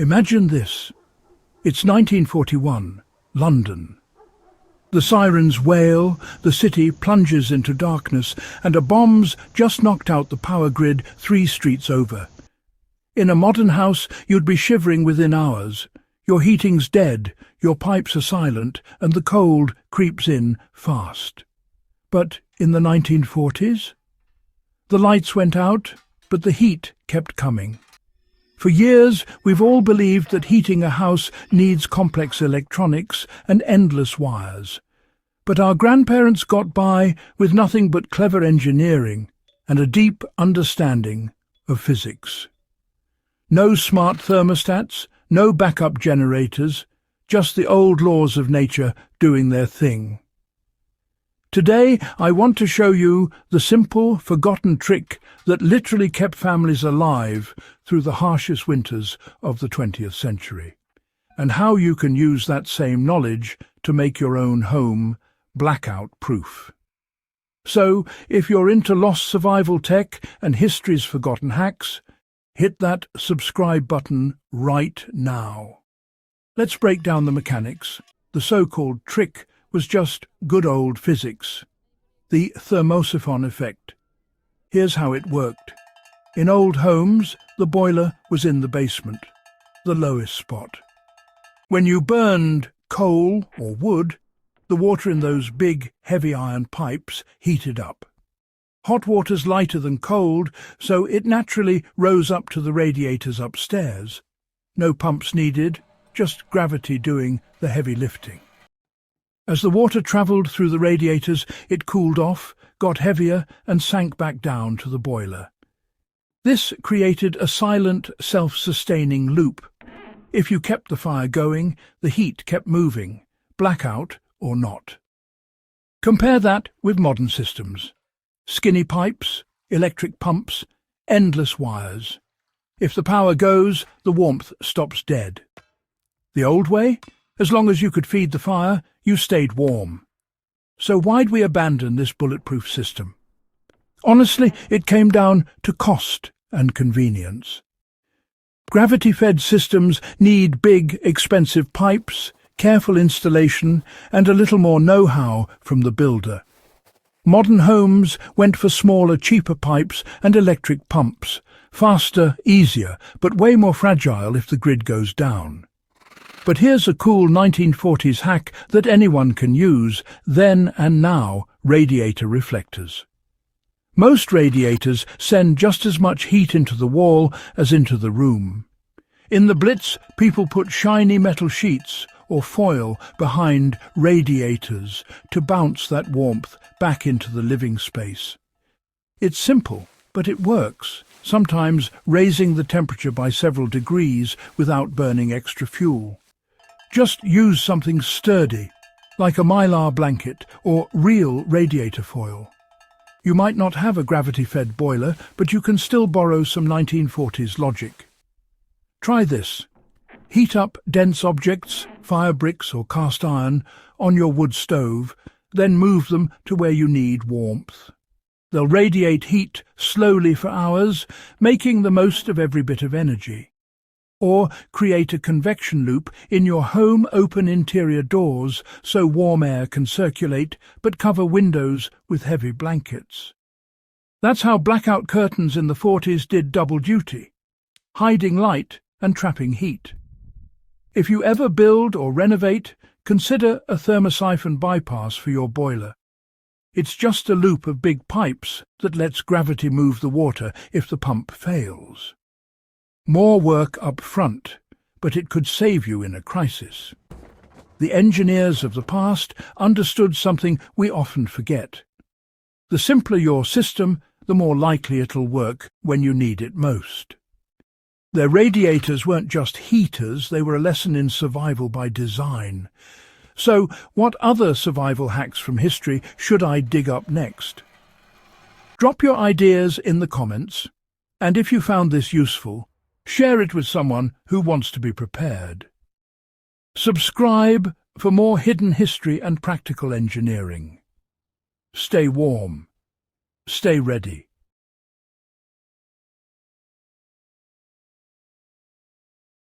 Imagine this. It's 1941, London. The sirens wail, the city plunges into darkness, and a bomb's just knocked out the power grid 3 streets over. In a modern house, you'd be shivering within hours. Your heating's dead, your pipes are silent, and the cold creeps in fast. But in the 1940s? The lights went out, but the heat kept coming. For years, we've all believed that heating a house needs complex electronics and endless wires. But our grandparents got by with nothing but clever engineering and a deep understanding of physics. No smart thermostats, no backup generators, just the old laws of nature doing their thing. Today, I want to show you the simple, forgotten trick that literally kept families alive through the harshest winters of the 20th century, and how you can use that same knowledge to make your own home blackout-proof. So, if you're into lost survival tech and history's forgotten hacks, hit that subscribe button right now. Let's break down the mechanics. The so-called trick was just good old physics. The Thermosiphon Effect. Here's how it worked. In old homes, the boiler was in the basement, the lowest spot. When you burned coal or wood, the water in those big, heavy iron pipes heated up. Hot water's lighter than cold, so it naturally rose up to the radiators upstairs. No pumps needed, just gravity doing the heavy lifting. As the water travelled through the radiators, it cooled off, got heavier, and sank back down to the boiler. This created a silent, self-sustaining loop. If you kept the fire going, the heat kept moving, blackout or not. Compare that with modern systems. Skinny pipes, electric pumps, endless wires. If the power goes, the warmth stops dead. The old way? As long as you could feed the fire, you stayed warm. So why'd we abandon this bulletproof system? Honestly, it came down to cost and convenience. Gravity-fed systems need big, expensive pipes, careful installation, and a little more know-how from the builder. Modern homes went for smaller, cheaper pipes and electric pumps, faster, easier, but way more fragile if the grid goes down. But here's a cool 1940s hack that anyone can use, then and now: radiator reflectors. Most radiators send just as much heat into the wall as into the room. In the Blitz, people put shiny metal sheets or foil behind radiators to bounce that warmth back into the living space. It's simple, but it works, sometimes raising the temperature by several degrees without burning extra fuel. Just use something sturdy, like a mylar blanket or real radiator foil. You might not have a gravity-fed boiler, but you can still borrow some 1940s logic. Try this. Heat up dense objects, fire bricks or cast iron, on your wood stove, then move them to where you need warmth. They'll radiate heat slowly for hours, making the most of every bit of energy. Or create a convection loop in your home, open interior doors so warm air can circulate, but cover windows with heavy blankets. That's how blackout curtains in the 40s did double duty, hiding light and trapping heat. If you ever build or renovate, consider a thermosiphon bypass for your boiler. It's just a loop of big pipes that lets gravity move the water if the pump fails. More work up front, but it could save you in a crisis. The engineers of the past understood something we often forget. The simpler your system, the more likely it'll work when you need it most. Their radiators weren't just heaters, they were a lesson in survival by design. So, what other survival hacks from history should I dig up next? Drop your ideas in the comments, and if you found this useful, share it with someone who wants to be prepared. Subscribe for more hidden history and practical engineering. Stay warm. Stay ready.